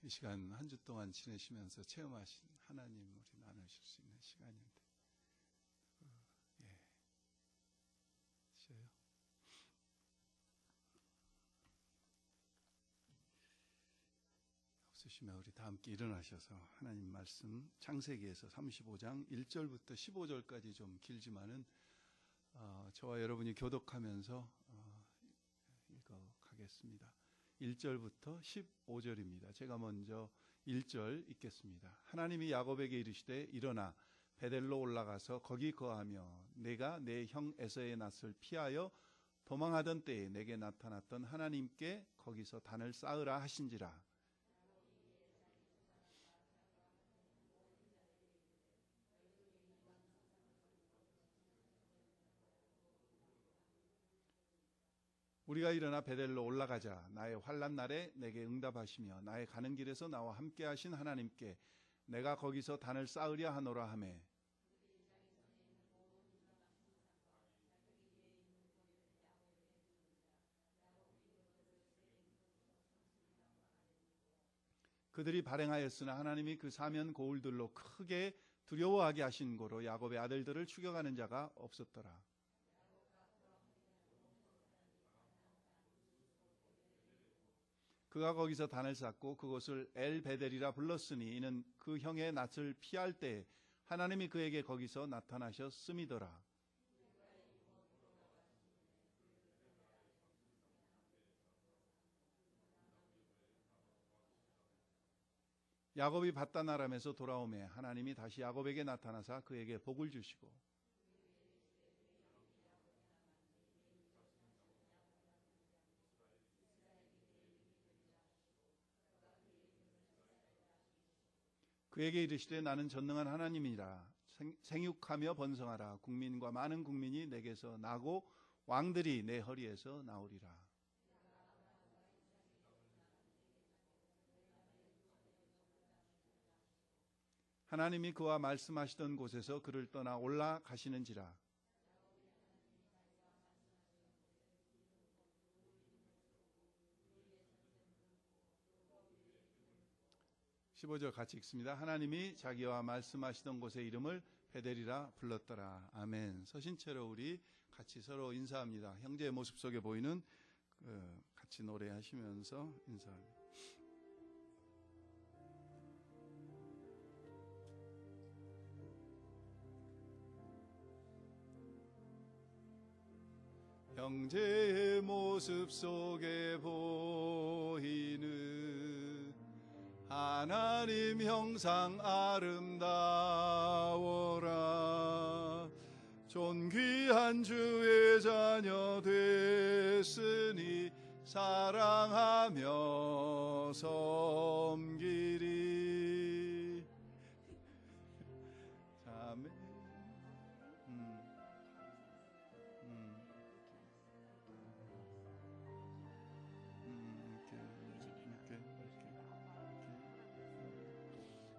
이 시간 한 주 동안 지내시면서 체험하신 하나님 우리 나누실 수 있는 시간인데, 쉬어요. 없으시면 우리 다 함께 일어나셔서 하나님 말씀 창세기에서 35장 1절부터 15절까지 좀 길지만은 저와 여러분이 교독하면서 읽어가겠습니다. 1절부터 15절입니다. 제가 먼저 1절 읽겠습니다. 하나님이 야곱에게 이르시되 일어나 베델로 올라가서 거기 거하며 내가 내 형 에서의 낯을 피하여 도망하던 때에 내게 나타났던 하나님께 거기서 단을 쌓으라 하신지라. 우리가 일어나 베델로 올라가자. 나의 환난 날에 내게 응답하시며 나의 가는 길에서 나와 함께 하신 하나님께 내가 거기서 단을 쌓으려 하노라 하매, 그들이 발행하였으나 하나님이 그 사면 고울들로 크게 두려워하게 하신 고로 야곱의 아들들을 추격하는 자가 없었더라. 그가 거기서 단을 쌓고 그곳을 엘베델이라 불렀으니 이는 그 형의 낯을 피할 때 하나님이 그에게 거기서 나타나셨음이더라. 야곱이 밧단 아람에서 돌아오매 하나님이 다시 야곱에게 나타나사 그에게 복을 주시고 그에게 이르시되 나는 전능한 하나님이라. 생육하며 번성하라. 국민과 많은 국민이 내게서 나고 왕들이 내 허리에서 나오리라. 하나님이 그와 말씀하시던 곳에서 그를 떠나 올라가시는지라. 15절 같이 읽습니다. 하나님이 자기와 말씀하시던 곳의 이름을 베델이라 불렀더라. 아멘. 서신 채로 우리 같이 서로 인사합니다. 형제의 모습 속에 보이는 같이 노래하시면서 인사합니다. 형제의 모습 속에 보이는 하나님 형상 아름다워라. 존귀한 주의 자녀 됐으니 사랑하며 섬기리. 아멘.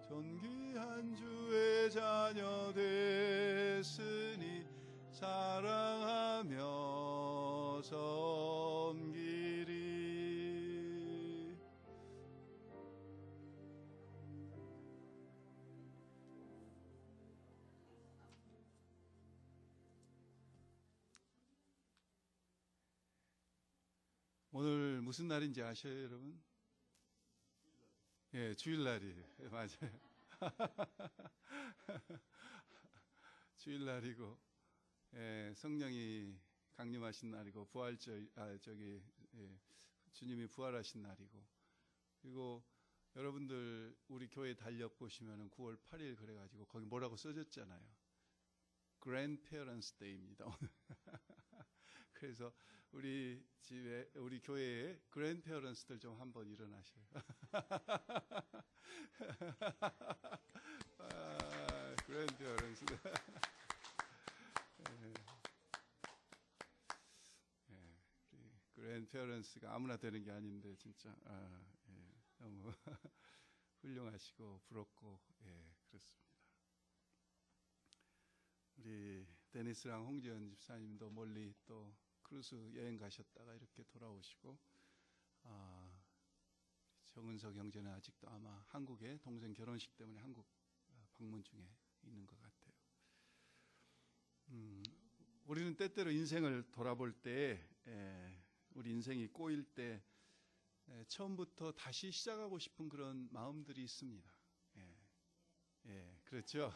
존귀한 주의 자녀 됐으니 사랑하며 섬기리. 오늘 무슨 날인지 아셔요, 여러분? 예, 주일날이에요. 맞아요. 주일날이고, 예, 성령이 강림하신 날이고, 주님이 부활하신 날이고, 그리고 여러분들 우리 교회 달력 보시면은 9월 8일 그래가지고 거기 뭐라고 써졌잖아요. Grandparents Day입니다, 오늘. 그래서 우리 집에, 우리 교회에 grandparents들 좀 한번 일어나셔요. grandparents. 우리 grandparents가 아무나 되는 게 아닌데 진짜 너무 훌륭하시고 부럽고 그렇습니다. 우리 데니스랑 홍지연 집사님도 멀리 또 크루즈 여행 가셨다가 이렇게 돌아오시고 정은석 형제는 아직도 아마 한국에 동생 결혼식 때문에 한국 방문 중에 있는 것 같아요. 우리는 때때로 인생을 돌아볼 때 우리 인생이 꼬일 때 처음부터 다시 시작하고 싶은 그런 마음들이 있습니다. 그렇죠.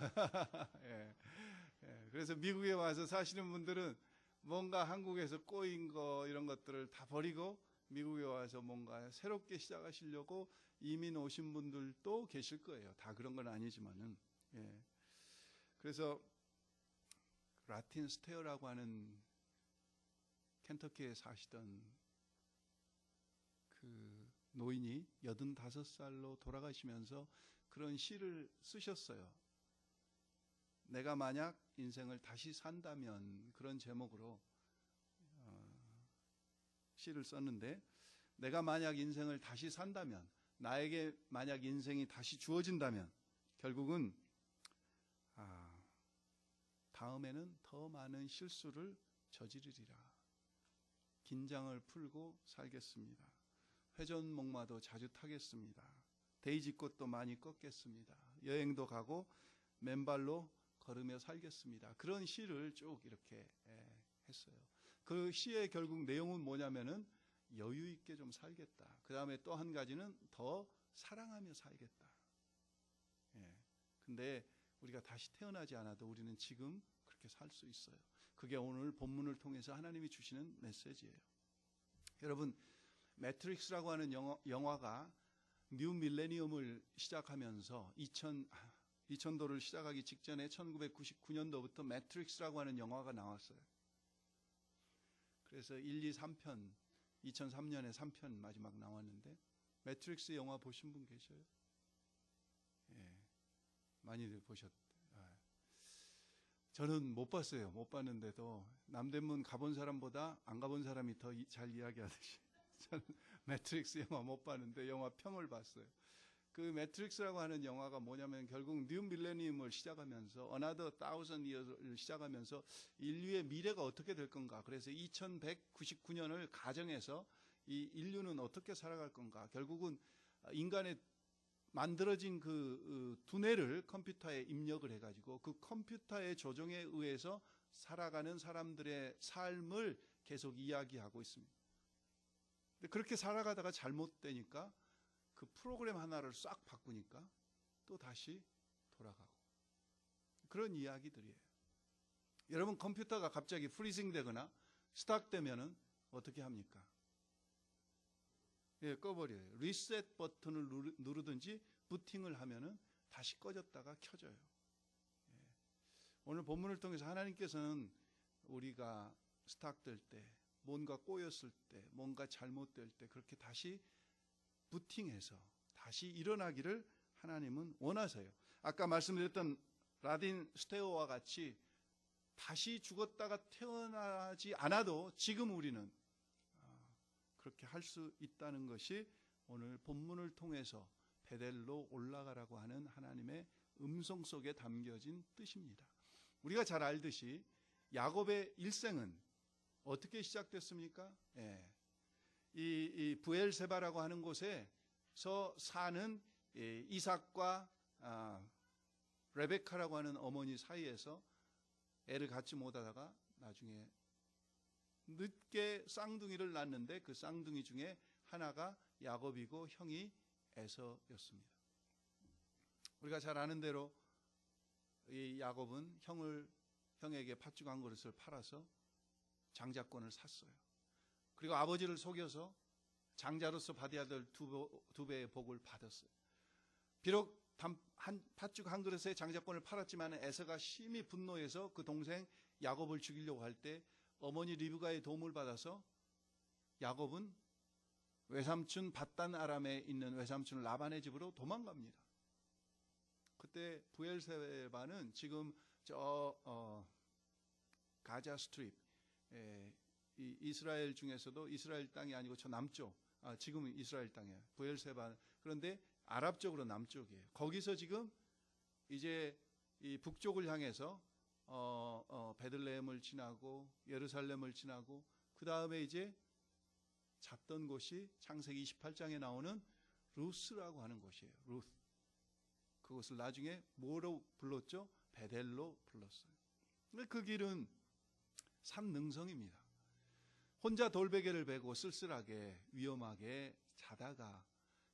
그래서 미국에 와서 사시는 분들은 뭔가 한국에서 꼬인 거 이런 것들을 다 버리고 미국에 와서 뭔가 새롭게 시작하시려고 이민 오신 분들도 계실 거예요. 다 그런 건 아니지만은. 그래서 라틴 스테어라고 하는 켄터키에 사시던 그 노인이 85살로 돌아가시면서 그런 시를 쓰셨어요. 내가 만약 인생을 다시 산다면, 그런 제목으로 시를 썼는데, 내가 만약 인생을 다시 산다면, 나에게 만약 인생이 다시 주어진다면 결국은 다음에는 더 많은 실수를 저지르리라. 긴장을 풀고 살겠습니다. 회전목마도 자주 타겠습니다. 데이지꽃도 많이 꺾겠습니다. 여행도 가고 맨발로 걸으며 살겠습니다. 그런 시를 쭉 이렇게 했어요. 그 시의 결국 내용은 뭐냐면은 여유 있게 좀 살겠다. 그 다음에 또 한 가지는 더 사랑하며 살겠다. 근데 우리가 다시 태어나지 않아도 우리는 지금 그렇게 살 수 있어요. 그게 오늘 본문을 통해서 하나님이 주시는 메시지예요. 여러분, 매트릭스라고 하는 영화가 뉴 밀레니엄을 시작하면서 2000도를 시작하기 직전에 1999년도부터 매트릭스라고 하는 영화가 나왔어요. 그래서 1, 2, 3편, 2003년에 3편 마지막 나왔는데, 매트릭스 영화 보신 분 계셔요? 많이들 보셨어요. 저는 못 봤어요. 못 봤는데도 남대문 가본 사람보다 안 가본 사람이 더 잘 이야기하듯이 저는 매트릭스 영화 못 봤는데 영화 평을 봤어요. 그 매트릭스라고 하는 영화가 뭐냐면 결국 뉴 밀레니엄을 시작하면서 Another 1000 Years를 시작하면서 인류의 미래가 어떻게 될 건가. 그래서 2199년을 가정해서 이 인류는 어떻게 살아갈 건가. 결국은 인간의 만들어진 그 두뇌를 컴퓨터에 입력을 해가지고 그 컴퓨터의 조종에 의해서 살아가는 사람들의 삶을 계속 이야기하고 있습니다. 근데 그렇게 살아가다가 잘못되니까 그 프로그램 하나를 싹 바꾸니까 또 다시 돌아가고, 그런 이야기들이에요. 여러분, 컴퓨터가 갑자기 프리징 되거나 스탁 되면은 어떻게 합니까? 꺼버려요. 리셋 버튼을 누르든지 부팅을 하면은 다시 꺼졌다가 켜져요. 오늘 본문을 통해서 하나님께서는 우리가 스탁될 때, 뭔가 꼬였을 때, 뭔가 잘못될 때 그렇게 다시 부팅해서 다시 일어나기를 하나님은 원하세요. 아까 말씀드렸던 라틴 스테어와 같이 다시 죽었다가 태어나지 않아도 지금 우리는 그렇게 할 수 있다는 것이 오늘 본문을 통해서 베델로 올라가라고 하는 하나님의 음성 속에 담겨진 뜻입니다. 우리가 잘 알듯이 야곱의 일생은 어떻게 시작됐습니까? 이 부엘세바라고 하는 곳에서 사는 이삭과 레베카라고 하는 어머니 사이에서 애를 갖지 못하다가 나중에 늦게 쌍둥이를 낳았는데 그 쌍둥이 중에 하나가 야곱이고 형이 에서였습니다. 우리가 잘 아는 대로 이 야곱은 형에게 팥죽 한 그릇을 팔아서 장자권을 샀어요. 그리고 아버지를 속여서 장자로서 받아야 될 두 배의 복을 받았어요. 비록 팥죽 한 그릇에 장자권을 팔았지만 에서가 심히 분노해서 그 동생 야곱을 죽이려고 할 때 어머니 리브가의 도움을 받아서 야곱은 외삼촌 밧단 아람에 있는 외삼촌 라반의 집으로 도망갑니다. 그때 부엘세바는 지금 가자 스트립, 이 이스라엘 중에서도 이스라엘 땅이 아니고 저 남쪽, 지금은 이스라엘 땅이에요. 부엘세바. 그런데 아랍 쪽으로 남쪽이에요. 거기서 지금 이제 이 북쪽을 향해서 베들레헴을 지나고 예루살렘을 지나고 그 다음에 이제 잡던 곳이 창세기 28장에 나오는 루스라고 하는 곳이에요. 루스. 그것을 나중에 뭐로 불렀죠? 베델로 불렀어요. 그 길은 산능성입니다. 혼자 돌베개를 베고 쓸쓸하게 위험하게 자다가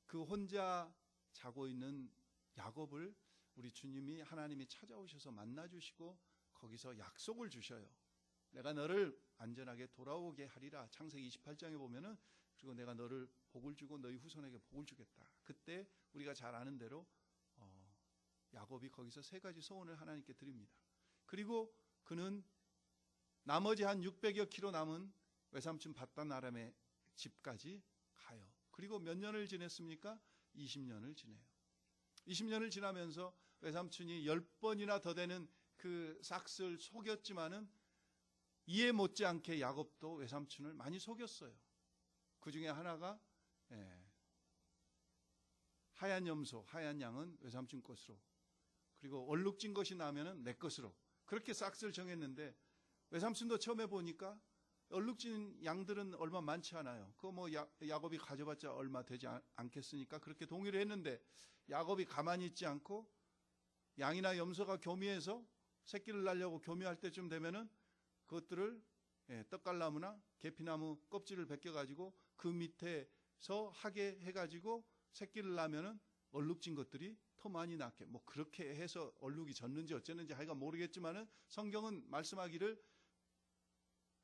그 혼자 자고 있는 야곱을 우리 주님이 하나님이 찾아오셔서 만나주시고 거기서 약속을 주셔요. 내가 너를 안전하게 돌아오게 하리라. 창세기 28장에 보면은 그리고 내가 너를 복을 주고 너희 후손에게 복을 주겠다. 그때 우리가 잘 아는 대로 야곱이 거기서 세 가지 소원을 하나님께 드립니다. 그리고 그는 나머지 한 600여 킬로 남은 외삼촌 밧단 아람의 집까지 가요. 그리고 몇 년을 지냈습니까? 20년을 지내요. 20년을 지나면서 외삼촌이 10번이나 더 되는 그 삭스를 속였지만은 이해 못지않게 야곱도 외삼촌을 많이 속였어요. 그 중에 하나가 하얀 염소, 하얀 양은 외삼촌 것으로, 그리고 얼룩진 것이 나면은 내 것으로, 그렇게 삭스를 정했는데 외삼촌도 처음에 보니까 얼룩진 양들은 얼마 많지 않아요. 그거 뭐 야곱이 가져봤자 얼마 되지 않겠으니까 그렇게 동의를 했는데 야곱이 가만히 있지 않고 양이나 염소가 교미해서 새끼를 낳으려고 교미할 때쯤 되면은 그것들을 떡갈나무나 계피나무 껍질을 벗겨가지고 그 밑에서 하게 해가지고 새끼를 낳으면은 얼룩진 것들이 더 많이 낳게, 뭐 그렇게 해서 얼룩이 졌는지 어쨌는지 하여간 모르겠지만은 성경은 말씀하기를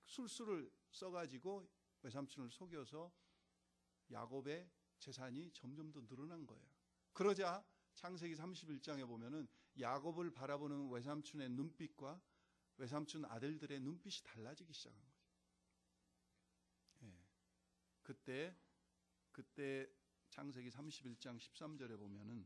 술수를 써가지고 외삼촌을 속여서 야곱의 재산이 점점 더 늘어난 거예요. 그러자 창세기 31장에 보면은 야곱을 바라보는 외삼촌의 눈빛과 외삼촌 아들들의 눈빛이 달라지기 시작한 거죠. 그때 창세기 31장 13절에 보면은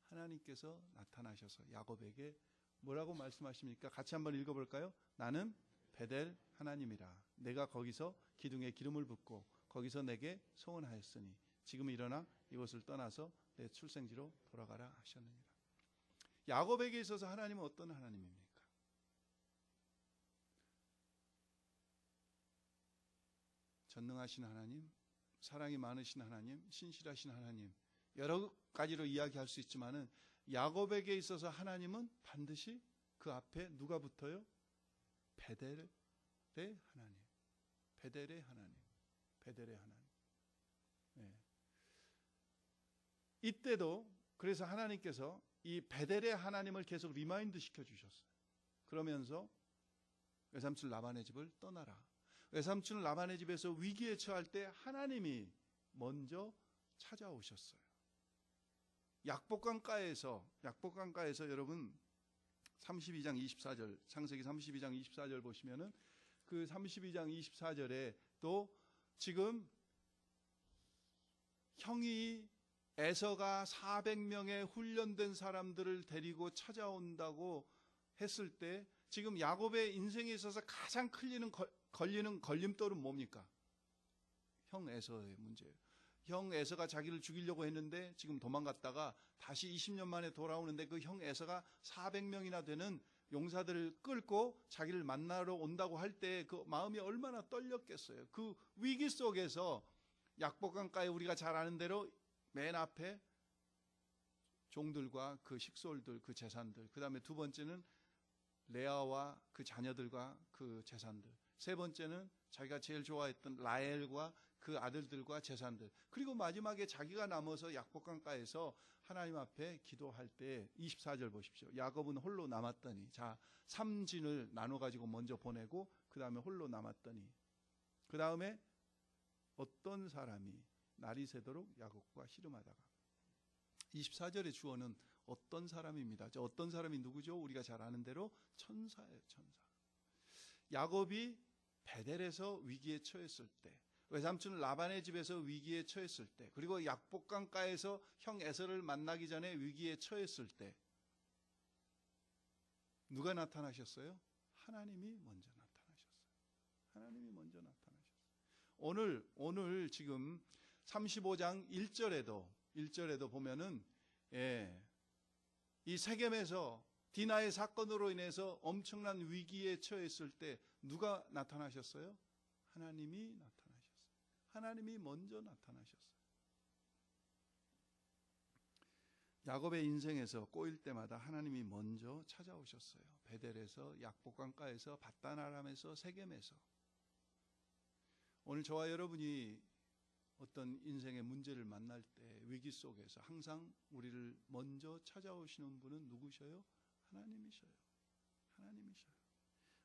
하나님께서 나타나셔서 야곱에게 뭐라고 말씀하십니까? 같이 한번 읽어볼까요? 나는 베델 하나님이라. 내가 거기서 기둥에 기름을 붓고 거기서 내게 소원하였으니 지금 일어나 이곳을 떠나서 내 출생지로 돌아가라 하셨느니라. 야곱에게 있어서 하나님은 어떤 하나님입니까? 전능하신 하나님, 사랑이 많으신 하나님, 신실하신 하나님, 여러 가지로 이야기할 수 있지만은 야곱에게 있어서 하나님은 반드시 그 앞에 누가 붙어요? 베델의 하나님, 베델의 하나님, 베델의 하나님. 이때도 그래서 하나님께서 이 베델의 하나님을 계속 리마인드 시켜주셨어요. 그러면서 외삼촌 라반의 집을 떠나라. 외삼촌 라반의 집에서 위기에 처할 때 하나님이 먼저 찾아오셨어요. 약복강가에서 여러분 32장 24절, 창세기 32장 24절 보시면은 그 32장 24절에 또 지금 형이 에서가 400명의 훈련된 사람들을 데리고 찾아온다고 했을 때 지금 야곱의 인생에 있어서 가장 걸리는 걸림돌은 뭡니까? 형 에서의 문제예요. 형 에서가 자기를 죽이려고 했는데 지금 도망갔다가 다시 20년 만에 돌아오는데 그 형 에서가 400명이나 되는 용사들을 끌고 자기를 만나러 온다고 할 때 그 마음이 얼마나 떨렸겠어요. 그 위기 속에서 약복강가에 우리가 잘 아는 대로 맨 앞에 종들과 그 식솔들, 그 재산들, 그 다음에 두 번째는 레아와 그 자녀들과 그 재산들, 세 번째는 자기가 제일 좋아했던 라헬과 그 아들들과 재산들, 그리고 마지막에 자기가 남아서 약복강가에서 하나님 앞에 기도할 때 24절 보십시오. 야곱은 홀로 남았더니, 자, 3진을 나눠가지고 먼저 보내고 그 다음에 홀로 남았더니, 그 다음에 어떤 사람이 날이 새도록 야곱과 씨름하다가, 24절의 주어는 어떤 사람입니다. 저 어떤 사람이 누구죠? 우리가 잘 아는 대로 천사예요, 천사. 야곱이 베델에서 위기에 처했을 때, 외삼촌 라반의 집에서 위기에 처했을 때, 그리고 약복강가에서 형 에서를 만나기 전에 위기에 처했을 때 누가 나타나셨어요? 하나님이 먼저 나타나셨어요. 하나님이 먼저 나타나셨어요. 오늘 지금 35장 1절에도 보면은 이 세겜에서 디나의 사건으로 인해서 엄청난 위기에 처했을 때 누가 나타나셨어요? 하나님이 나타나셨어요. 하나님이 먼저 나타나셨어요. 야곱의 인생에서 꼬일 때마다 하나님이 먼저 찾아오셨어요. 베델에서, 약복강가에서, 밧단 아람에서, 세겜에서. 오늘 저와 여러분이 어떤 인생의 문제를 만날 때, 위기 속에서 항상 우리를 먼저 찾아오시는 분은 누구셔요? 하나님이셔요. 하나님이셔요.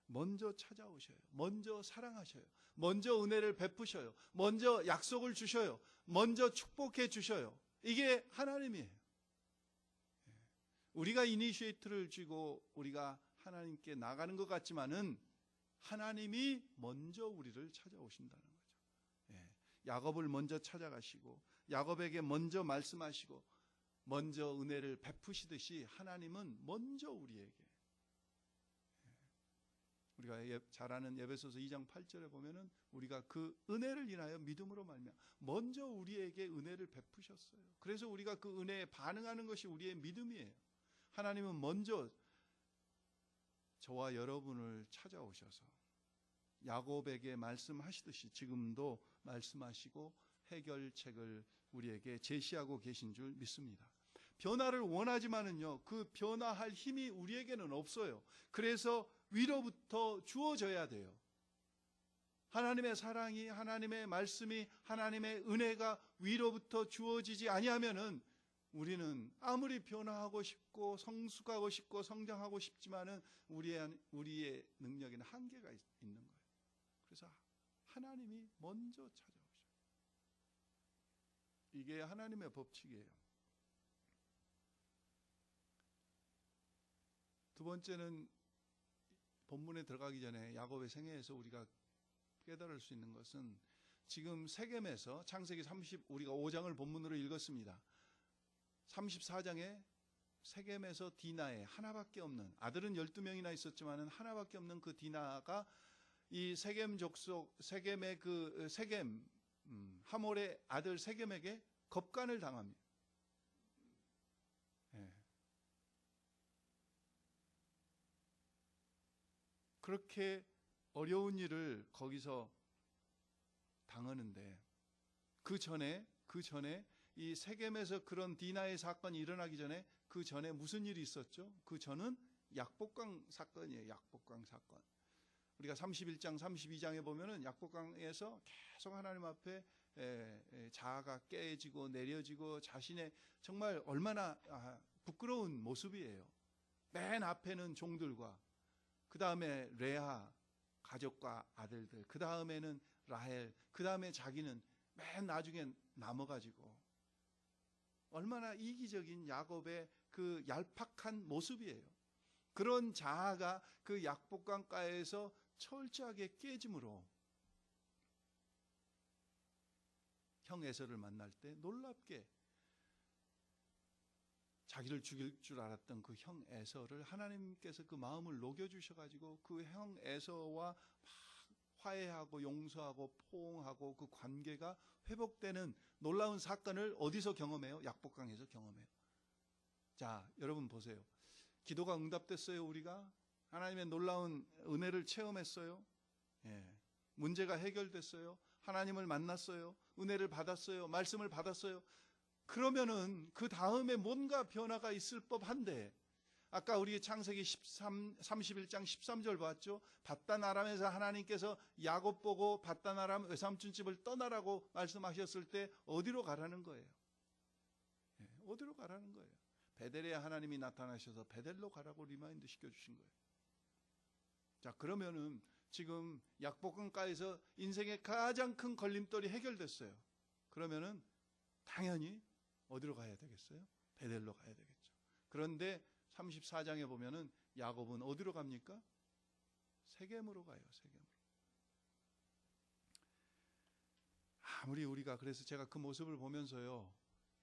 먼저 찾아오셔요. 먼저 사랑하셔요. 먼저 은혜를 베푸셔요. 먼저 약속을 주셔요. 먼저 축복해 주셔요. 이게 하나님이에요. 우리가 이니시에이트를 쥐고 우리가 하나님께 나가는 것 같지만은 하나님이 먼저 우리를 찾아오신다는 거죠. 야곱을 먼저 찾아가시고 야곱에게 먼저 말씀하시고 먼저 은혜를 베푸시듯이 하나님은 먼저 우리에게, 우리가 잘 아는 에베소서 2장 8절에 보면은 우리가 그 은혜를 인하여 믿음으로 말미암아 먼저 우리에게 은혜를 베푸셨어요. 그래서 우리가 그 은혜에 반응하는 것이 우리의 믿음이에요. 하나님은 먼저 저와 여러분을 찾아오셔서 야곱에게 말씀하시듯이 지금도 말씀하시고 해결책을 우리에게 제시하고 계신 줄 믿습니다. 변화를 원하지만은요, 그 변화할 힘이 우리에게는 없어요. 그래서 위로부터 주어져야 돼요. 하나님의 사랑이, 하나님의 말씀이, 하나님의 은혜가 위로부터 주어지지 아니하면은 우리는 아무리 변화하고 싶고 성숙하고 싶고 성장하고 싶지만은 우리의 능력에는 한계가 있는 거예요. 그래서 하나님이 먼저 찾아오셔요. 이게 하나님의 법칙이에요. 두 번째는 본문에 들어가기 전에 야곱의 생애에서 우리가 깨달을 수 있는 것은 지금 세겜에서 창세기 우리가 5장을 본문으로 읽었습니다. 34장에 세겜에서 디나의 하나밖에 없는, 아들은 12명이나 있었지만 하나밖에 없는 그 디나가 이 세겜 족속, 세겜의 하몰의 아들 세겜에게 겁간을 당합니다. 그렇게 어려운 일을 거기서 당하는데 그 전에 이 세겜에서 그런 디나의 사건이 일어나기 전에 그 전에 무슨 일이 있었죠? 그 전은 약복강 사건이에요. 약복강 사건. 우리가 31장 32장에 보면은 약복강에서 계속 하나님 앞에 자아가 깨지고 내려지고 자신의 정말 얼마나 부끄러운 모습이에요. 맨 앞에는 종들과 그 다음에 레아 가족과 아들들, 그 다음에는 라헬, 그 다음에 자기는 맨 나중에 남아가지고 얼마나 이기적인 야곱의 그 얄팍한 모습이에요. 그런 자아가 그 약복강가에서 철저하게 깨짐으로 형 에서를 만날 때 놀랍게 자기를 죽일 줄 알았던 그 형 에서를 하나님께서 그 마음을 녹여주셔가지고 그 형 에서와 화해하고 용서하고 포옹하고 그 관계가 회복되는 놀라운 사건을 어디서 경험해요? 약복강에서 경험해요. 자, 여러분 보세요. 기도가 응답됐어요. 우리가 하나님의 놀라운 은혜를 체험했어요. 문제가 해결됐어요. 하나님을 만났어요. 은혜를 받았어요. 말씀을 받았어요. 그러면은 그 다음에 뭔가 변화가 있을 법한데, 아까 우리 창세기 31장 13절 봤죠? 밧단 아람에서 하나님께서 야곱 보고 밧단 아람 외삼촌 집을 떠나라고 말씀하셨을 때 어디로 가라는 거예요? 어디로 가라는 거예요? 베델에 하나님이 나타나셔서 베델로 가라고 리마인드 시켜주신 거예요. 자, 그러면은 지금 약복강가에서 인생의 가장 큰 걸림돌이 해결됐어요. 그러면은 당연히 어디로 가야 되겠어요? 베델로 가야 되겠죠. 그런데 34장에 보면은 야곱은 어디로 갑니까? 세겜으로 가요. 세겜으로. 아무리 우리가, 그래서 제가 그 모습을 보면서요,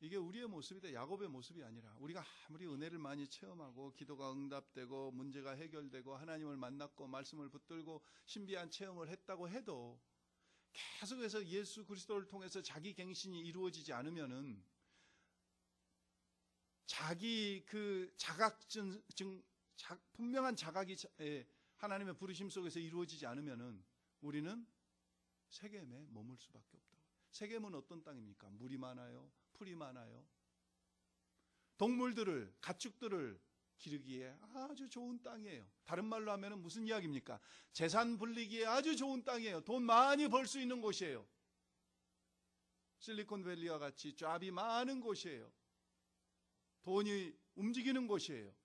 이게 우리의 모습이다, 야곱의 모습이 아니라, 우리가 아무리 은혜를 많이 체험하고 기도가 응답되고 문제가 해결되고 하나님을 만났고 말씀을 붙들고 신비한 체험을 했다고 해도 계속해서 예수 그리스도를 통해서 자기 갱신이 이루어지지 않으면은, 자기 그 분명한 자각이 하나님의 부르심 속에서 이루어지지 않으면은 우리는 세겜에 머물 수밖에 없다고. 세겜은 어떤 땅입니까? 물이 많아요? 풀이 많아요? 동물들을, 가축들을 기르기에 아주 좋은 땅이에요. 다른 말로 하면 무슨 이야기입니까? 재산 불리기에 아주 좋은 땅이에요. 돈 많이 벌 수 있는 곳이에요. 실리콘밸리와 같이 잡이 많은 곳이에요. 돈이 움직이는 곳이에요.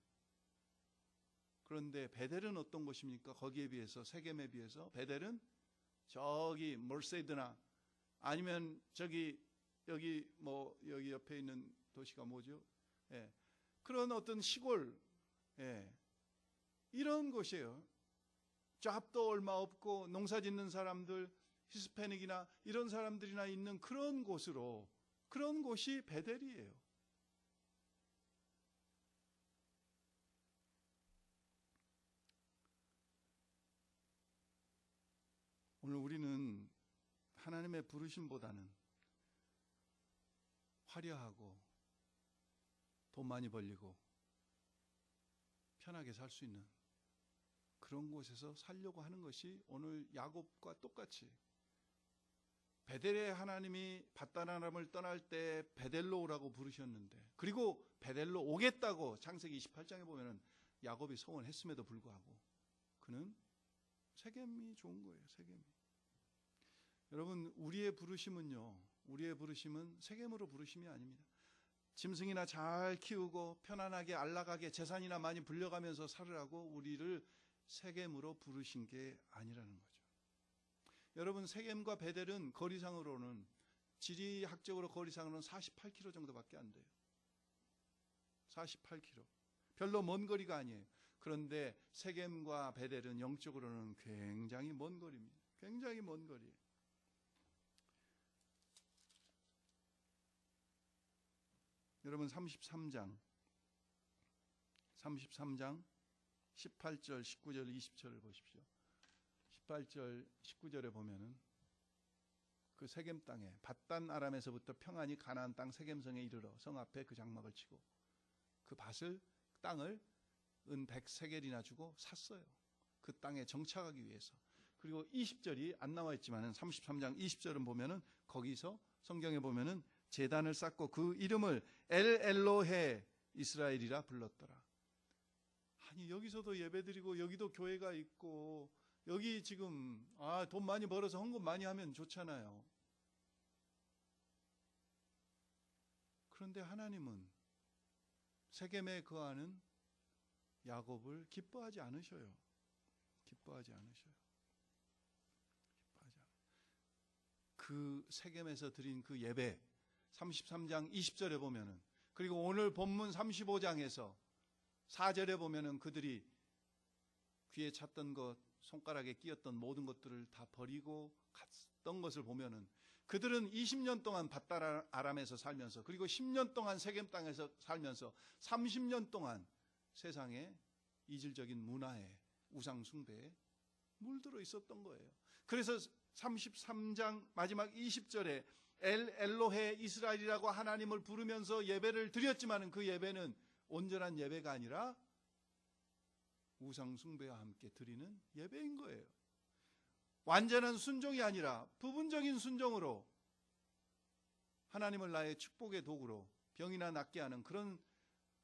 그런데 베델은 어떤 곳입니까? 거기에 비해서, 세겜에 비해서 베델은 저기 멀세드나 아니면 여기 옆에 있는 도시가 뭐죠? 예. 그런 어떤 시골, 예. 이런 곳이에요. 잡도 얼마 없고 농사 짓는 사람들, 히스패닉이나 이런 사람들이나 있는 그런 곳으로, 그런 곳이 베델이에요. 오늘 우리는 하나님의 부르심보다는 화려하고 돈 많이 벌리고 편하게 살 수 있는 그런 곳에서 살려고 하는 것이 오늘 야곱과 똑같이, 베델의 하나님이 밧다람을 떠날 때 베델로 오라고 부르셨는데, 그리고 베델로 오겠다고 창세기 28장에 보면은 야곱이 소원했음에도 불구하고 그는 세겜이 좋은 거예요. 세겜이. 여러분, 우리의 부르심은요, 우리의 부르심은 세겜으로 부르심이 아닙니다. 짐승이나 잘 키우고 편안하게 안락하게 재산이나 많이 불려가면서 살으라고 우리를 세겜으로 부르신 게 아니라는 거죠. 여러분, 세겜과 베델은 거리상으로는, 지리학적으로 거리상으로는 48km 정도밖에 안 돼요. 48km. 별로 먼 거리가 아니에요. 그런데 세겜과 베델은 영적으로는 굉장히 먼 거리입니다. 굉장히 먼 거리예요. 여러분, 33장 18절, 19절, 20절을 보십시오. 18절, 19절에 보면은 그 세겜 땅에 밧단 아람에서부터 평안히 가나안 땅 세겜성에 이르러 성 앞에 그 장막을 치고 그 땅을 은 100세겔이나 주고 샀어요. 그 땅에 정착하기 위해서. 그리고 20절이 안 나와 있지만은 33장 20절은 보면은 거기서 성경에 보면은 제단을 쌓고 그 이름을 엘로헤 이스라엘이라 불렀더라. 아니, 여기서도 예배드리고 여기도 교회가 있고 여기 지금 돈 많이 벌어서 헌금 많이 하면 좋잖아요. 그런데 하나님은 세겜에 거하는 야곱을 기뻐하지 않으셔요. 기뻐하지 않으셔요. 그 세겜에서 드린 그 예배, 33장 20절에 보면은, 그리고 오늘 본문 35장에서 4절에 보면은 그들이 귀에 찼던 것, 손가락에 끼었던 모든 것들을 다 버리고 갔던 것을 보면은, 그들은 20년 동안 밧단 아람에서 살면서, 그리고 10년 동안 세겜 땅에서 살면서 30년 동안 세상의 이질적인 문화에, 우상 숭배에 물들어 있었던 거예요. 그래서 33장 마지막 20절에 엘로헤 이스라엘이라고 하나님을 부르면서 예배를 드렸지만 그 예배는 온전한 예배가 아니라 우상 숭배와 함께 드리는 예배인 거예요. 완전한 순종이 아니라 부분적인 순종으로 하나님을 나의 축복의 도구로 병이나 낫게 하는 그런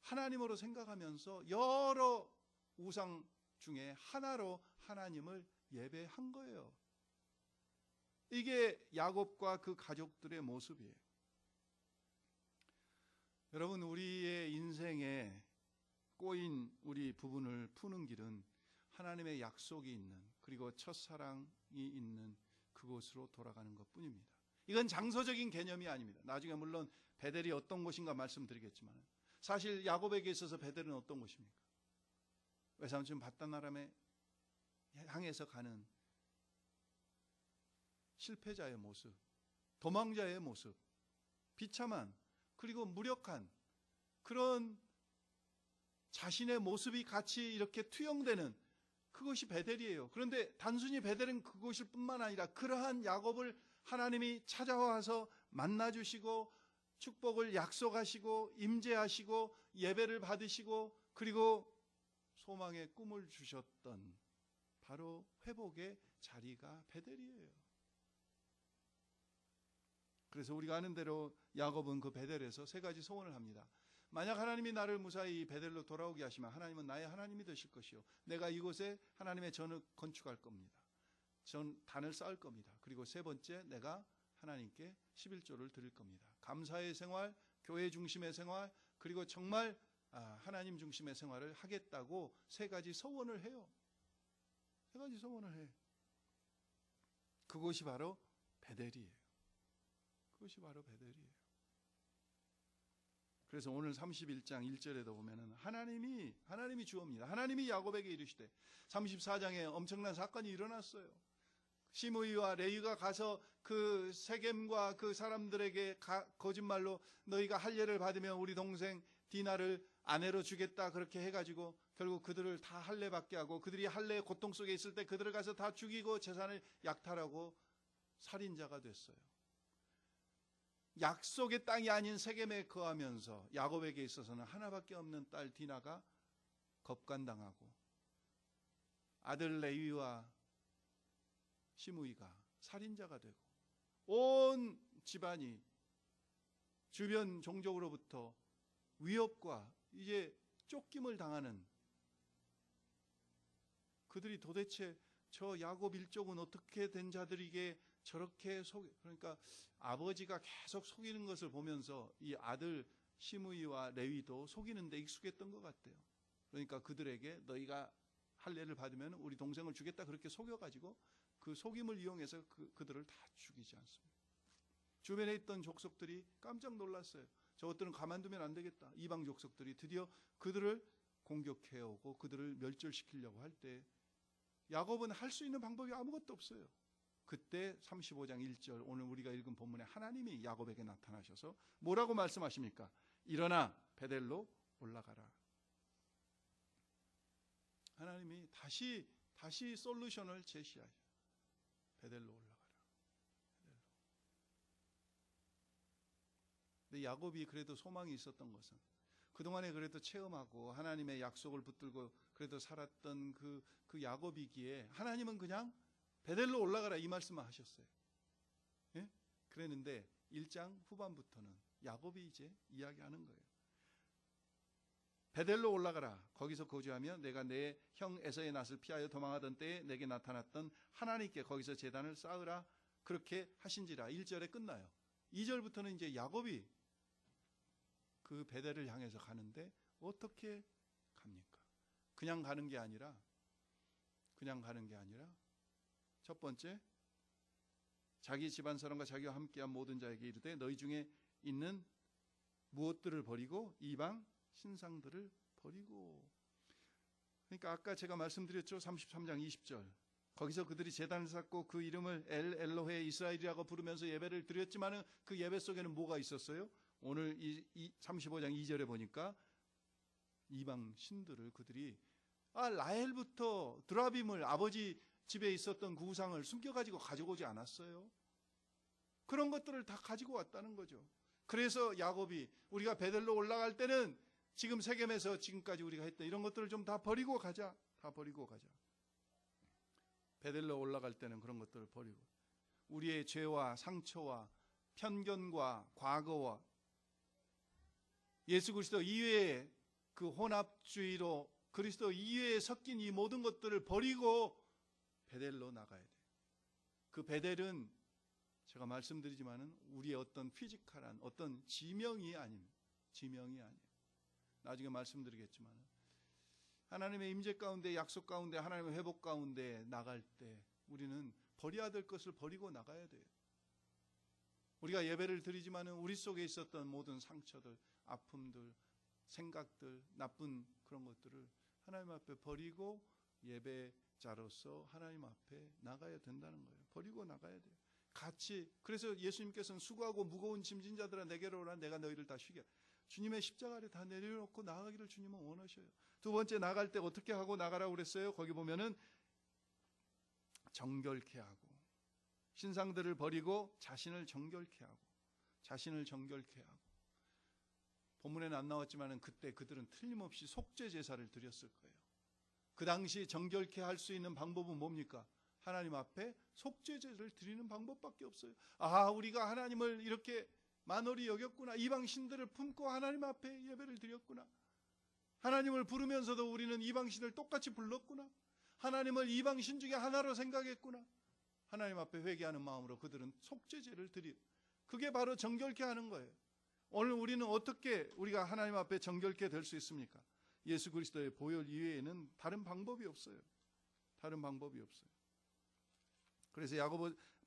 하나님으로 생각하면서 여러 우상 중에 하나로 하나님을 예배한 거예요. 이게 야곱과 그 가족들의 모습이에요. 여러분, 우리의 인생에 꼬인 우리 부분을 푸는 길은 하나님의 약속이 있는, 그리고 첫사랑이 있는 그곳으로 돌아가는 것뿐입니다. 이건 장소적인 개념이 아닙니다. 나중에 물론 베델이 어떤 곳인가 말씀드리겠지만, 사실 야곱에게 있어서 베델은 어떤 곳입니까? 왜냐하면 지금 밧단 아람에 향해서 가는 실패자의 모습, 도망자의 모습, 비참한, 그리고 무력한 그런 자신의 모습이 같이 이렇게 투영되는 그것이 베델이에요. 그런데 단순히 베델은 그것일 뿐만 아니라 그러한 야곱을 하나님이 찾아와서 만나주시고 축복을 약속하시고 임재하시고 예배를 받으시고 그리고 소망의 꿈을 주셨던 바로 회복의 자리가 베델이에요. 그래서 우리가 아는 대로 야곱은 그 베델에서 세 가지 소원을 합니다. 만약 하나님이 나를 무사히 베델로 돌아오게 하시면 하나님은 나의 하나님이 되실 것이요, 내가 이곳에 하나님의 전을 건축할 겁니다. 전 단을 쌓을 겁니다. 그리고 세 번째, 내가 하나님께 11조를 드릴 겁니다. 감사의 생활, 교회 중심의 생활, 그리고 정말 하나님 중심의 생활을 하겠다고 세 가지 서원을 해요. 세 가지 서원을 해. 그것이 바로 베델이에요. 그것이 바로 베델이에요. 그래서 오늘 31장 1절에도 보면은 하나님이 주옵니다. 하나님이 야곱에게 이르시되, 34장에 엄청난 사건이 일어났어요. 시므이와 레위가 가서 그 세겜과 그 사람들에게 거짓말로 너희가 할례를 받으면 우리 동생 디나를 아내로 주겠다 그렇게 해가지고 결국 그들을 다 할례 받게 하고, 그들이 할례의 고통 속에 있을 때 그들을 가서 다 죽이고 재산을 약탈하고 살인자가 됐어요. 약속의 땅이 아닌 세겜에 거하면서 야곱에게 있어서는 하나밖에 없는 딸 디나가 겁간당하고, 아들 레위와 시므이가 살인자가 되고, 온 집안이 주변 종족으로부터 위협과 이제 쫓김을 당하는, 그들이 도대체 저 야곱 일족은 어떻게 된 자들이게 저렇게 그러니까 아버지가 계속 속이는 것을 보면서 이 아들 시므이와 레위도 속이는데 익숙했던 것 같아요. 그러니까 그들에게 너희가 할례를 받으면 우리 동생을 주겠다 그렇게 속여가지고 그 속임을 이용해서 그들을 다 죽이지 않습니다. 주변에 있던 족속들이 깜짝 놀랐어요. 저것들은 가만두면 안 되겠다. 이방 족속들이 드디어 그들을 공격해오고 그들을 멸절시키려고 할 때 야곱은 할 수 있는 방법이 아무것도 없어요. 그때 35장 1절 오늘 우리가 읽은 본문에 하나님이 야곱에게 나타나셔서 뭐라고 말씀하십니까? 일어나 베델로 올라가라. 하나님이 다시 솔루션을 제시하죠. 베델로 올라가라. 베델로. 근데 야곱이 그래도 소망이 있었던 것은, 그동안에 그래도 체험하고 하나님의 약속을 붙들고 그래도 살았던 그 야곱이기에 하나님은 그냥 베델로 올라가라 이 말씀을 하셨어요. 예? 그랬는데 1장 후반부터는 야곱이 이제 이야기하는 거예요. 베델로 올라가라. 거기서 거주하며 내가 내 형 에서의 낯을 피하여 도망하던 때에 내게 나타났던 하나님께 거기서 제단을 쌓으라. 그렇게 하신지라. 1절에 끝나요. 2절부터는 이제 야곱이 그 베델을 향해서 가는데 어떻게 갑니까? 그냥 가는 게 아니라 첫 번째, 자기 집안 사람과 자기와 함께한 모든 자에게 이르되 너희 중에 있는 무엇들을 버리고 이방 신상들을 버리고. 그러니까 아까 제가 말씀드렸죠. 33장 20절. 거기서 그들이 제단을 쌓고 그 이름을 엘로헤 이스라엘이라고 부르면서 예배를 드렸지만 그 예배 속에는 뭐가 있었어요? 오늘 이 35장 2절에 보니까 이방 신들을 그들이 라헬부터 드라빔을 아버지 집에 있었던 그 우상을 숨겨가지고 가져오지 않았어요. 그런 것들을 다 가지고 왔다는 거죠. 그래서 야곱이 우리가 베델로 올라갈 때는 지금 세겜에서 지금까지 우리가 했던 이런 것들을 좀 다 버리고 가자. 다 버리고 가자. 베델로 올라갈 때는 그런 것들을 버리고 우리의 죄와 상처와 편견과 과거와 예수 그리스도 이외의 그 혼합주의로 그리스도 이외에 섞인 이 모든 것들을 버리고 베델로 나가야 돼요. 그 베델은 제가 말씀드리지만은 우리의 어떤 피지컬한 어떤 지명이 아닙니다. 지명이 아니에요. 나중에 말씀드리겠지만 하나님의 임재 가운데, 약속 가운데, 하나님의 회복 가운데 나갈 때 우리는 버려야 될 것을 버리고 나가야 돼요. 우리가 예배를 드리지만은 우리 속에 있었던 모든 상처들, 아픔들, 생각들, 나쁜 그런 것들을 하나님 앞에 버리고 예배자로서 하나님 앞에 나가야 된다는 거예요. 버리고 나가야 돼요. 같이. 그래서 예수님께서는 수고하고 무거운 짐진 자들아 내게로 오라 내가 너희를 다 쉬게. 주님의 십자가를 다 내려놓고 나가기를 주님은 원하셔요. 두 번째, 나갈 때 어떻게 하고 나가라고 그랬어요? 거기 보면은 정결케 하고 신상들을 버리고 자신을 정결케 하고 본문에는 안 나왔지만 그때 그들은 틀림없이 속죄 제사를 드렸을 거예요. 그 당시 정결케 할 수 있는 방법은 뭡니까? 하나님 앞에 속죄 제사를 드리는 방법밖에 없어요. 우리가 하나님을 이렇게 만홀히 여겼구나. 이방신들을 품고 하나님 앞에 예배를 드렸구나. 하나님을 부르면서도 우리는 이방신을 똑같이 불렀구나. 하나님을 이방신 중에 하나로 생각했구나. 하나님 앞에 회개하는 마음으로 그들은 속죄제를 그게 바로 정결케 하는 거예요. 오늘 우리는 어떻게 우리가 하나님 앞에 정결케 될 수 있습니까? 예수 그리스도의 보혈 이외에는 다른 방법이 없어요. 다른 방법이 없어요. 그래서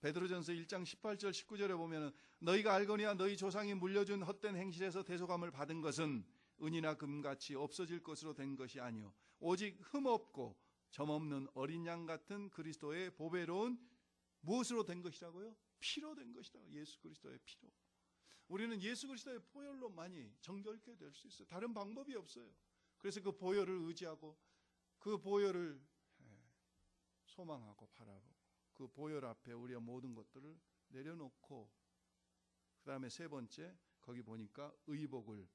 베드로전서 1장 18절 19절에 보면 너희가 알거니와 너희 조상이 물려준 헛된 행실에서 대속함을 받은 것은 은이나 금같이 없어질 것으로 된 것이 아니요 오직 흠없고 점없는 어린 양 같은 그리스도의 보배로운 무엇으로 된 것이라고요? 피로 된 것이다. 예수 그리스도의 피로. 우리는 예수 그리스도의 보혈로만이 정결케 될 수 있어요. 다른 방법이 없어요. 그래서 그 보혈을 의지하고 그 보혈을 소망하고 바라보고 그 보혈 앞에 우리의 모든 것들을 내려놓고 그 다음에 세 번째 거기 보니까 의복을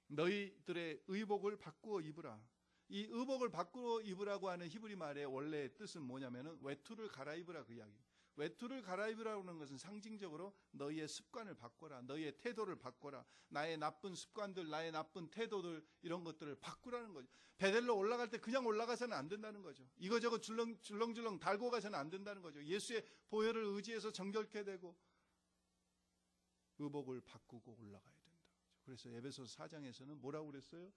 너희들의 의복을 바꾸어 입으라. 이 의복을 바꾸어 입으라고 하는 히브리 말의 원래의 뜻은 뭐냐면은 외투를 갈아입으라 그 이야기. 외투를 갈아입으라고 하는 것은 상징적으로 너희의 습관을 바꿔라. 너희의 태도를 바꿔라. 나의 나쁜 습관들, 나의 나쁜 태도들 이런 것들을 바꾸라는 거죠. 베델로 올라갈 때 그냥 올라가서는 안 된다는 거죠. 이거저거 줄렁줄렁 달고 가서는 안 된다는 거죠. 예수의 보혈을 의지해서 정결케 되고 의복을 바꾸고 올라가야 된다. 그래서 에베소서 4장에서는 뭐라고 그랬어요?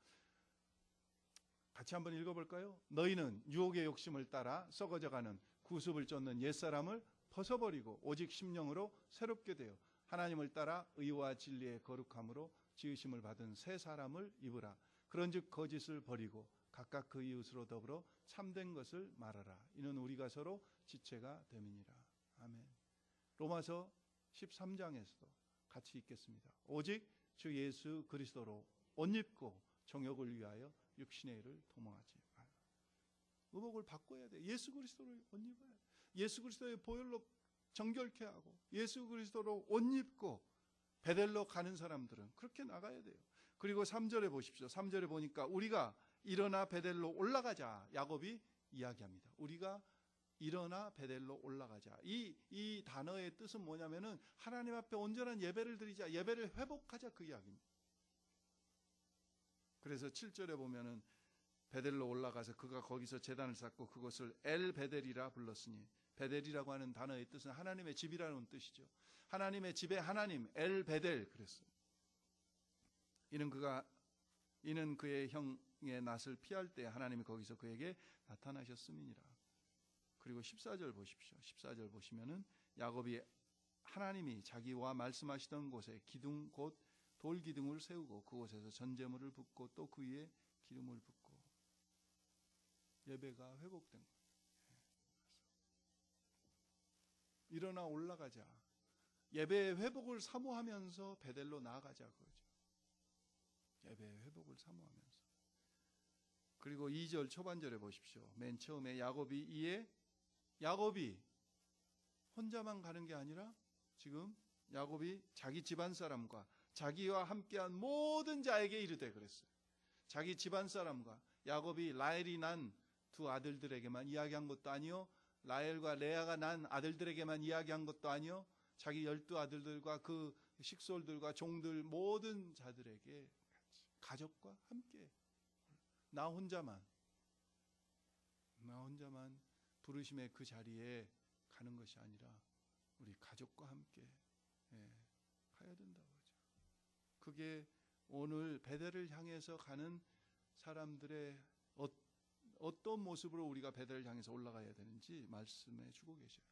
같이 한번 읽어볼까요? 너희는 유혹의 욕심을 따라 썩어져가는 구습을 쫓는 옛사람을 벗어버리고 오직 심령으로 새롭게 되어 하나님을 따라 의와 진리의 거룩함으로 지으심을 받은 새 사람을 입으라. 그런즉 거짓을 버리고 각각 그 이웃으로 더불어 참된 것을 말하라. 이는 우리가 서로 지체가 됨이니라. 아멘. 로마서 13장에서도 같이 읽겠습니다. 오직 주 예수 그리스도로 옷 입고 정욕을 위하여 육신의 일을 도모하지 말라. 의복을 바꿔야 돼. 예수 그리스도로 옷 입어야 돼. 예수 그리스도의 보혈로 정결케 하고 예수 그리스도로 옷 입고 베델로 가는 사람들은 그렇게 나가야 돼요. 그리고 3절에 보십시오. 3절에 보니까 우리가 일어나 베델로 올라가자. 야곱이 이야기합니다. 우리가 일어나 베델로 올라가자. 이 단어의 뜻은 뭐냐면은 하나님 앞에 온전한 예배를 드리자. 예배를 회복하자 그 이야기입니다. 그래서 7절에 보면은 베델로 올라가서 그가 거기서 제단을 쌓고 그것을 엘 베델이라 불렀으니 베델이라고 하는 단어의 뜻은 하나님의 집이라는 뜻이죠. 하나님의 집의 하나님 엘 베델 그랬어요. 이는 그의 형의 낯을 피할 때 하나님이 거기서 그에게 나타나셨음이니라. 그리고 14절 보십시오. 14절 보시면은 야곱이 하나님이 자기와 말씀하시던 곳에 기둥 곧 돌기둥을 세우고 그곳에서 전제물을 붓고 또 그 위에 기름을 붓고 예배가 회복된 거예요. 일어나 올라가자. 예배의 회복을 사모하면서 베델로 나아가자 그거죠. 예배의 회복을 사모하면서. 그리고 2절 초반절에 보십시오. 맨 처음에 야곱이 혼자만 가는 게 아니라 지금 야곱이 자기 집안 사람과 자기와 함께한 모든 자에게 이르되 그랬어요. 자기 집안 사람과 야곱이 라헬이 난 두 아들들에게만 이야기한 것도 아니요, 라헬과 레아가 난 아들들에게만 이야기한 것도 아니요, 자기 12아들들과 그 식솔들과 종들 모든 자들에게 가족과 함께 나 혼자만 부르심의 그 자리에 가는 것이 아니라 우리 가족과 함께 가야 된다고 하죠. 그게 오늘 베델을 향해서 가는 사람들의 어떤 모습으로 우리가 베델을 향해서 올라가야 되는지 말씀해 주고 계셔요.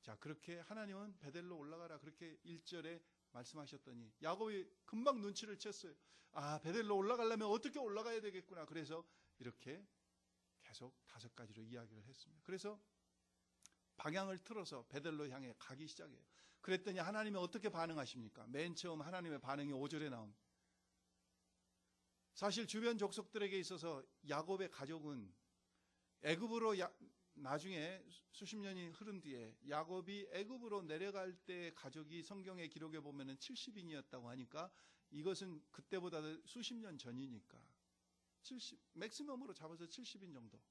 자, 그렇게 하나님은 베델로 올라가라 그렇게 1절에 말씀하셨더니 야곱이 금방 눈치를 챘어요. 아, 베델로 올라가려면 어떻게 올라가야 되겠구나. 그래서 이렇게 계속 5가지로 이야기를 했습니다. 그래서 방향을 틀어서 베델로 향해 가기 시작해요. 그랬더니 하나님이 어떻게 반응하십니까? 맨 처음 하나님의 반응이 5절에 나옵니다. 사실 주변 족속들에게 있어서 야곱의 가족은 애굽으로 나중에 수십 년이 흐른 뒤에 야곱이 애굽으로 내려갈 때 가족이 성경의 기록에 보면은 70인이었다고 하니까 이것은 그때보다 수십 년 전이니까 맥시멈으로 잡아서 70인 정도.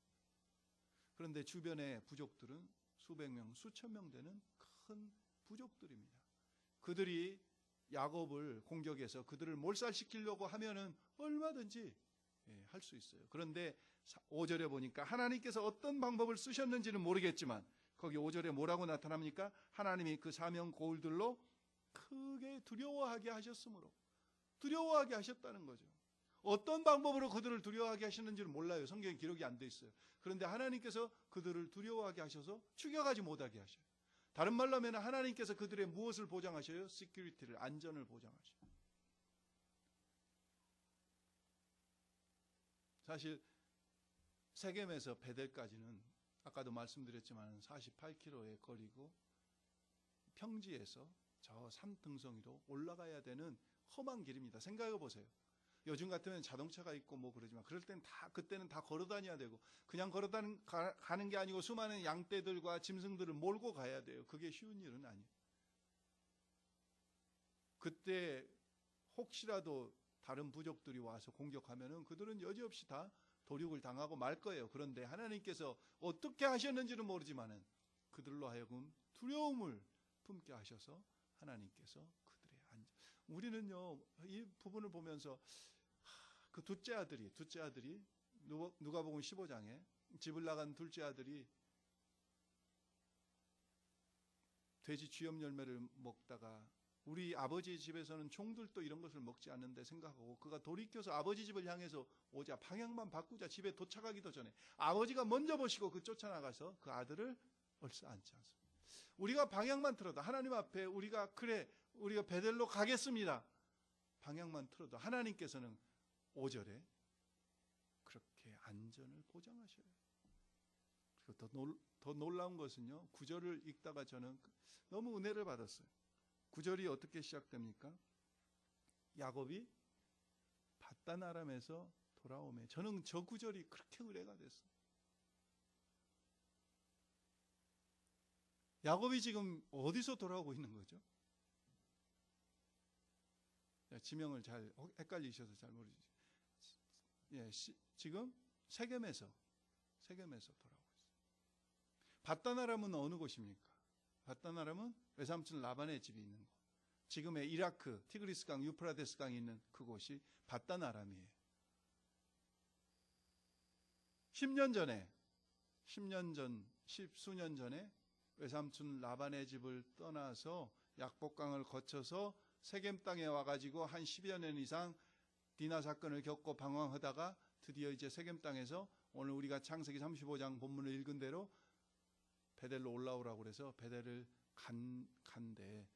그런데 주변의 부족들은 수백 명, 수천 명 되는 큰 부족들입니다. 그들이 야곱을 공격해서 그들을 몰살시키려고 하면은 얼마든지 할 수 있어요. 그런데 5절에 보니까 하나님께서 어떤 방법을 쓰셨는지는 모르겠지만 거기 5절에 뭐라고 나타납니까? 하나님이 그 사명 고울들로 크게 두려워하게 하셨으므로, 두려워하게 하셨다는 거죠. 어떤 방법으로 그들을 두려워하게 하시는지는 몰라요. 성경에 기록이 안 돼 있어요. 그런데 하나님께서 그들을 두려워하게 하셔서 추격하지 못하게 하셔요. 다른 말로 하면 하나님께서 그들의 무엇을 보장하셔요? 시큐리티를, 안전을 보장하셔요. 사실 세겜에서 베델까지는 아까도 말씀드렸지만 48km의 거리고 평지에서 저 산등성이로 올라가야 되는 험한 길입니다. 생각해 보세요. 요즘 같으면 자동차가 있고 뭐 그러지만 그럴 땐 그때는 다 걸어 다녀야 되고, 그냥 가는 게 아니고 수많은 양떼들과 짐승들을 몰고 가야 돼요. 그게 쉬운 일은 아니에요. 그때 혹시라도 다른 부족들이 와서 공격하면은 그들은 여지없이 다 도륙을 당하고 말 거예요. 그런데 하나님께서 어떻게 하셨는지는 모르지만은 그들로 하여금 두려움을 품게 하셔서 하나님께서 그들의 우리는요, 이 부분을 보면서 그 둘째 아들이 누가복음 15장에 집을 나간 둘째 아들이 돼지 쥐염 열매를 먹다가 우리 아버지 집에서는 종들도 이런 것을 먹지 않는데 생각하고 그가 돌이켜서 아버지 집을 향해서 오자, 방향만 바꾸자, 집에 도착하기도 전에 아버지가 먼저 보시고 그 쫓아나가서 그 아들을 얼싸안지 않습니다. 우리가 방향만 틀어도 하나님 앞에 우리가 베델로 가겠습니다. 방향만 틀어도 하나님께서는 5절에 그렇게 안전을 보장하셔요. 그리고 더 놀라운 것은요, 9절을 읽다가 저는 너무 은혜를 받았어요. 9절이 어떻게 시작됩니까? 야곱이 밧단 아람에서 돌아오매. 저는 저 9절이 그렇게 은혜가 됐어요. 야곱이 지금 어디서 돌아오고 있는 거죠? 지명을 잘 헷갈리셔서 잘 모르시죠. 지금 세겜에서 돌아오고 있어요. 밧단 아람은 어느 곳입니까? 밧단 아람은 외삼촌 라반의 집이 있는 곳. 지금의 이라크 티그리스 강, 유프라데스 강이 있는 그곳이 밧단 아람이에요. 10수년 전에 외삼촌 라반의 집을 떠나서 약복강을 거쳐서 세겜 땅에 와가지고 한 10여 년 이상 디나 사건을 겪고 방황하다가 드디어 이제 세겜 땅에서 오늘 우리가 창세기 35장 본문을 읽은 대로 베델로 올라오라고 그래서 베델을 가는데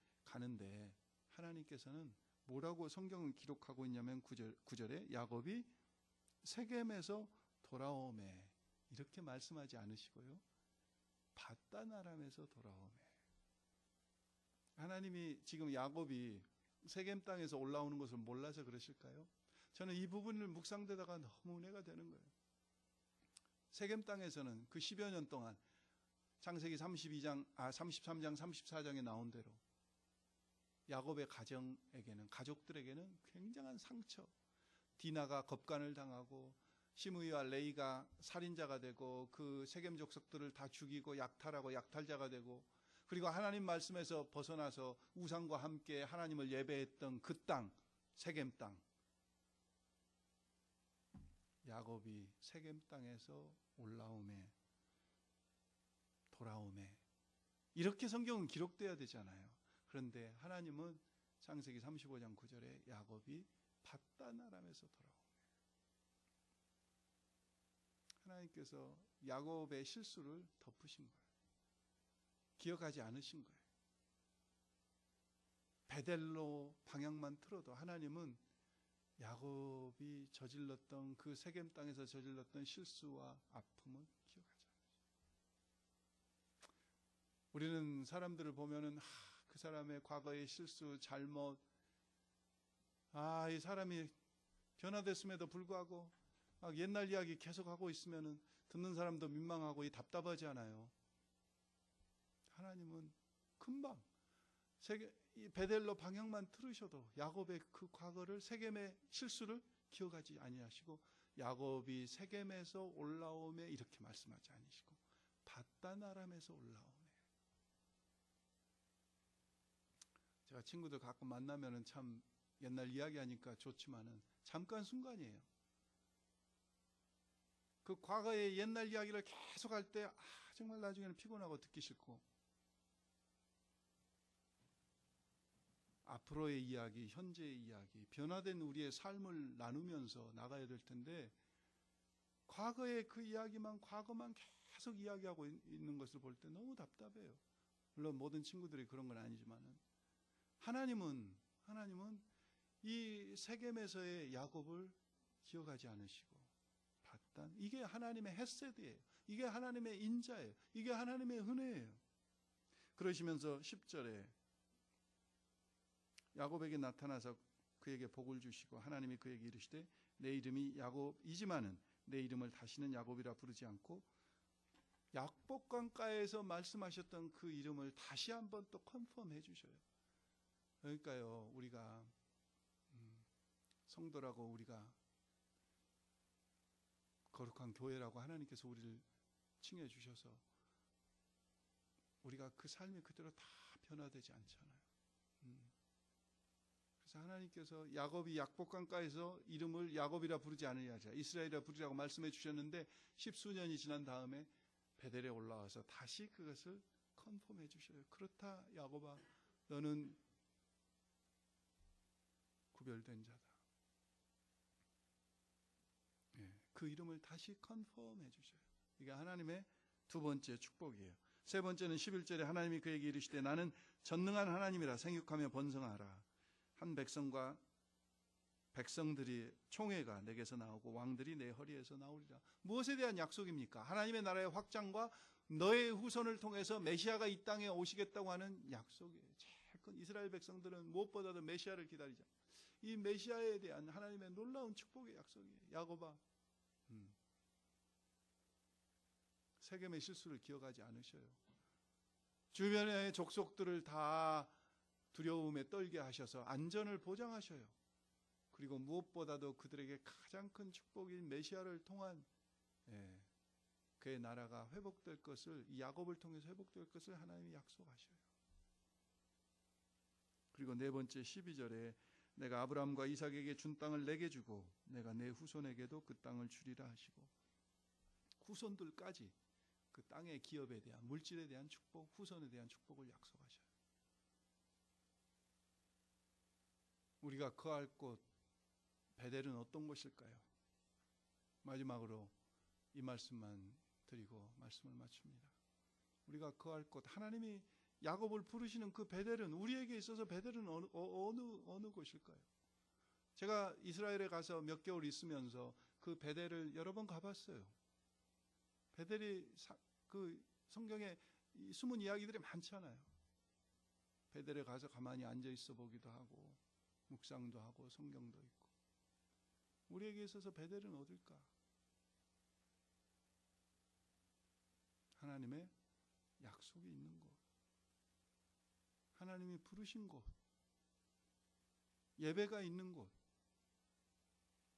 하나님께서는 뭐라고 성경을 기록하고 있냐면 9절에 야곱이 세겜에서 돌아오매 이렇게 말씀하지 않으시고요, 밧단 아람에서 돌아오매. 하나님이 지금 야곱이 세겜 땅에서 올라오는 것을 몰라서 그러실까요? 저는 이 부분을 묵상되다가 너무 은혜가 되는 거예요. 세겜 땅에서는 그 10여 년 동안 창세기 33장, 34장에 나온 대로 야곱의 가족들에게는 굉장한 상처, 디나가 겁간을 당하고 시므이와 레이가 살인자가 되고 그 세겜 족속들을 다 죽이고 약탈하고 약탈자가 되고, 그리고 하나님 말씀에서 벗어나서 우상과 함께 하나님을 예배했던 그 땅, 세겜 땅, 야곱이 세겜 땅에서 돌아오매 이렇게 성경은 기록돼야 되잖아요. 그런데 하나님은 창세기 35장 9절에 야곱이 밧단 아람에서 돌아오매. 하나님께서 야곱의 실수를 덮으신 거예요. 기억하지 않으신 거예요. 베델로 방향만 틀어도 하나님은 야곱이 저질렀던 그 세겜 땅에서 저질렀던 실수와 아픔을 기억하지 않으세요. 우리는 사람들을 보면은 그 사람의 과거의 실수, 잘못, 이 사람이 변화됐음에도 불구하고 옛날 이야기 계속하고 있으면은 듣는 사람도 민망하고 답답하지 않아요. 하나님은 금방 베델로 방향만 틀으셔도 야곱의 그 과거를, 세겜의 실수를 기억하지 아니하시고 야곱이 세겜에서 올라오매 이렇게 말씀하지 않으시고 밧단 아람에서 올라오매. 제가 제가 친구들 가끔 만나면은 참 옛날 이야기하니까 좋지만은 잠깐 순간이에요. 그 과거의 옛날 이야기를 계속 할 때 정말 나중에는 피곤하고 듣기 싫고, 앞으로의 이야기, 현재의 이야기, 변화된 우리의 삶을 나누면서 나가야 될 텐데, 과거의 그 이야기만, 과거만 계속 이야기하고 있는 것을 볼 때 너무 답답해요. 물론 모든 친구들이 그런 건 아니지만은, 하나님은 이 세겜에서의 야곱을 기억하지 않으시고 봤단, 이게 하나님의 헤세드예요. 이게 하나님의 인자예요. 이게 하나님의 은혜예요. 그러시면서 10절에 야곱에게 나타나서 그에게 복을 주시고, 하나님이 그에게 이르시되 내 이름이 야곱이지만은 내 이름을 다시는 야곱이라 부르지 않고, 약복강가에서 말씀하셨던 그 이름을 다시 한번 또 컨펌해 주셔요. 그러니까요, 우리가 성도라고, 우리가 거룩한 교회라고 하나님께서 우리를 칭해 주셔서 우리가 그 삶이 그대로 다 변화되지 않잖아요. 그래서 하나님께서 야곱이 약복강가에서 이름을 야곱이라 부르지 않으냐, 이스라엘이라 부르라고 말씀해 주셨는데, 십수년이 지난 다음에 베델에 올라와서 다시 그것을 컨펌해 주셔요. 그렇다 야곱아, 너는 구별된 자다. 그 이름을 다시 컨펌해 주셔요. 이게 하나님의 두 번째 축복이에요. 세 번째는 11절에 하나님이 그에게 이르시되 나는 전능한 하나님이라 생육하며 번성하라. 한 백성과 백성들이 총회가 내게서 나오고 왕들이 내 허리에서 나오리라. 무엇에 대한 약속입니까? 하나님의 나라의 확장과 너의 후손을 통해서 메시아가 이 땅에 오시겠다고 하는 약속이에요. 제일 큰 이스라엘 백성들은 무엇보다도 메시아를 기다리자. 이 메시아에 대한 하나님의 놀라운 축복의 약속이에요. 야곱아, 세겜의 실수를 기억하지 않으셔요. 주변의 족속들을 다 두려움에 떨게 하셔서 안전을 보장하셔요. 그리고 무엇보다도 그들에게 가장 큰 축복인 메시아를 통한 그의 나라가 회복될 것을, 이 야곱을 통해서 회복될 것을 하나님이 약속하셔요. 그리고 네 번째 12절에 내가 아브라함과 이삭에게 준 땅을 내게 주고 내가 내 후손에게도 그 땅을 주리라 하시고, 후손들까지 그 땅의 기업에 대한, 물질에 대한 축복, 후손에 대한 축복을 약속하셔요. 우리가 거할 곳 베델은 어떤 곳일까요? 마지막으로 이 말씀만 드리고 말씀을 마칩니다. 우리가 거할 곳, 하나님이 야곱을 부르시는 그 베델은, 우리에게 있어서 베델은 어느 곳일까요? 제가 이스라엘에 가서 몇 개월 있으면서 그 베델을 여러 번 가봤어요. 베델이 그 성경에 숨은 이야기들이 많잖아요. 베델에 가서 가만히 앉아 있어 보기도 하고 묵상도 하고 성경도 읽고. 우리에게 있어서 베델은 어딜까? 하나님의 약속이 있는 곳, 하나님이 부르신 곳, 예배가 있는 곳,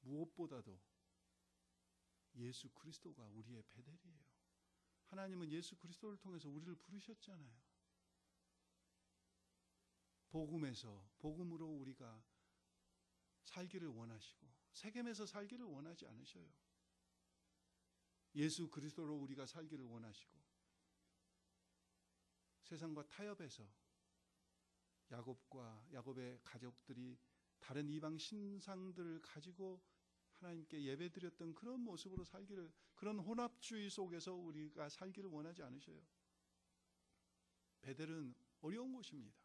무엇보다도 예수 그리스도가 우리의 베델이에요. 하나님은 예수 그리스도를 통해서 우리를 부르셨잖아요. 복음으로 우리가 살기를 원하시고, 세겜에서 살기를 원하지 않으셔요. 예수 그리스도로 우리가 살기를 원하시고, 세상과 타협해서 야곱의 가족들이 다른 이방 신상들을 가지고 하나님께 예배드렸던 그런 모습으로 살기를, 그런 혼합주의 속에서 우리가 살기를 원하지 않으셔요. 베델은 어려운 곳입니다.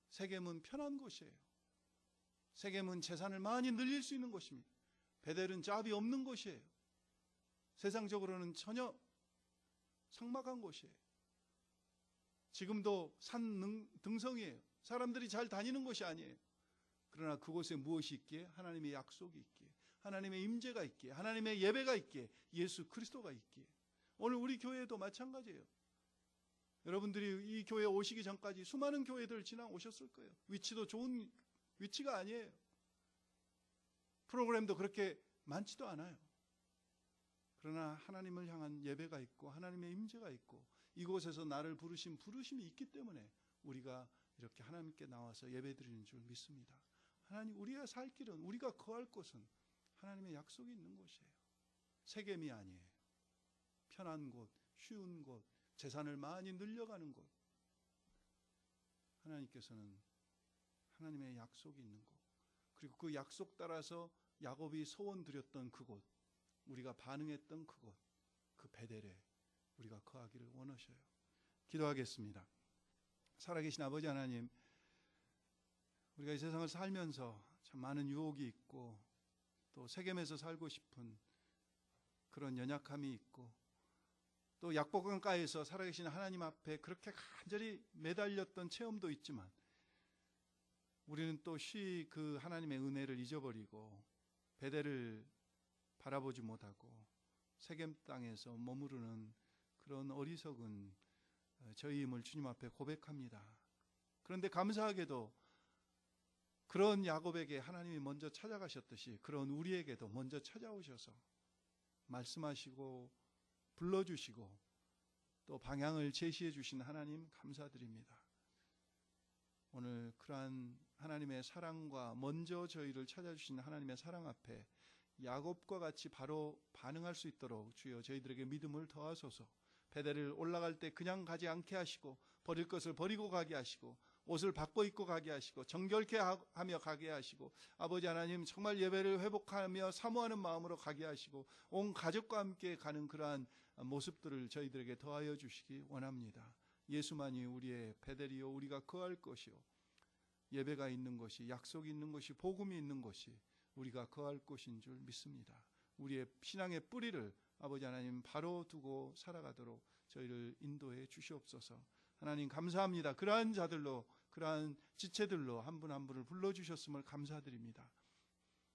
세겜은 편한 곳이에요. 세겜은 재산을 많이 늘릴 수 있는 곳입니다. 베델은 짭이 없는 곳이에요. 세상적으로는 전혀 삭막한 곳이에요. 지금도 산 등성이에요. 사람들이 잘 다니는 곳이 아니에요. 그러나 그곳에 무엇이 있기에? 하나님의 약속이 있기에, 하나님의 임재가 있기에, 하나님의 예배가 있기에, 예수 그리스도가 있기에. 오늘 우리 교회도 마찬가지예요. 여러분들이 이 교회에 오시기 전까지 수많은 교회들 지나오셨을 거예요. 위치도 좋은 위치가 아니에요. 프로그램도 그렇게 많지도 않아요. 그러나 하나님을 향한 예배가 있고 하나님의 임재가 있고 이곳에서 나를 부르신 부르심이 있기 때문에 우리가 이렇게 하나님께 나와서 예배드리는 줄 믿습니다. 하나님, 우리가 살 길은, 우리가 거할 곳은 하나님의 약속이 있는 곳이에요. 세겜이 아니에요. 편한 곳, 쉬운 곳, 재산을 많이 늘려가는 곳. 하나님께서는 하나님의 약속이 있는 곳, 그리고 그 약속 따라서 야곱이 소원 드렸던 그곳, 우리가 반응했던 그곳, 그 베델에 우리가 거하기를 원하셔요. 기도하겠습니다. 살아계신 아버지 하나님, 우리가 이 세상을 살면서 참 많은 유혹이 있고 또 세겜에서 살고 싶은 그런 연약함이 있고 또 약복강가에서 살아계신 하나님 앞에 그렇게 간절히 매달렸던 체험도 있지만 우리는 또 쉬 그 하나님의 은혜를 잊어버리고 베델을 바라보지 못하고 세겜 땅에서 머무르는 그런 어리석은 저희임을 주님 앞에 고백합니다. 그런데 감사하게도 그런 야곱에게 하나님이 먼저 찾아가셨듯이 그런 우리에게도 먼저 찾아오셔서 말씀하시고 불러주시고 또 방향을 제시해 주신 하나님 감사드립니다. 오늘 그러한 하나님의 사랑과 먼저 저희를 찾아주신 하나님의 사랑 앞에 야곱과 같이 바로 반응할 수 있도록 주여 저희들에게 믿음을 더하소서. 베델을 올라갈 때 그냥 가지 않게 하시고 버릴 것을 버리고 가게 하시고 옷을 바꿔 입고 가게 하시고 정결케 하며 가게 하시고 아버지 하나님 정말 예배를 회복하며 사모하는 마음으로 가게 하시고 온 가족과 함께 가는 그러한 모습들을 저희들에게 더하여 주시기 원합니다. 예수만이 우리의 베델이요 우리가 거할 것이요 예배가 있는 것이 약속이 있는 것이 복음이 있는 것이 우리가 거할 곳인 줄 믿습니다. 우리의 신앙의 뿌리를 아버지 하나님 바로 두고 살아가도록 저희를 인도해 주시옵소서. 하나님 감사합니다. 그러한 자들로 그러한 지체들로 한 분 한 분을 불러주셨음을 감사드립니다.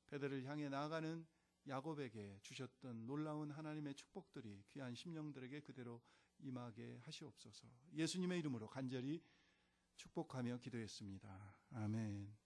베델을 향해 나아가는 야곱에게 주셨던 놀라운 하나님의 축복들이 귀한 심령들에게 그대로 임하게 하시옵소서. 예수님의 이름으로 간절히 축복하며 기도했습니다. 아멘.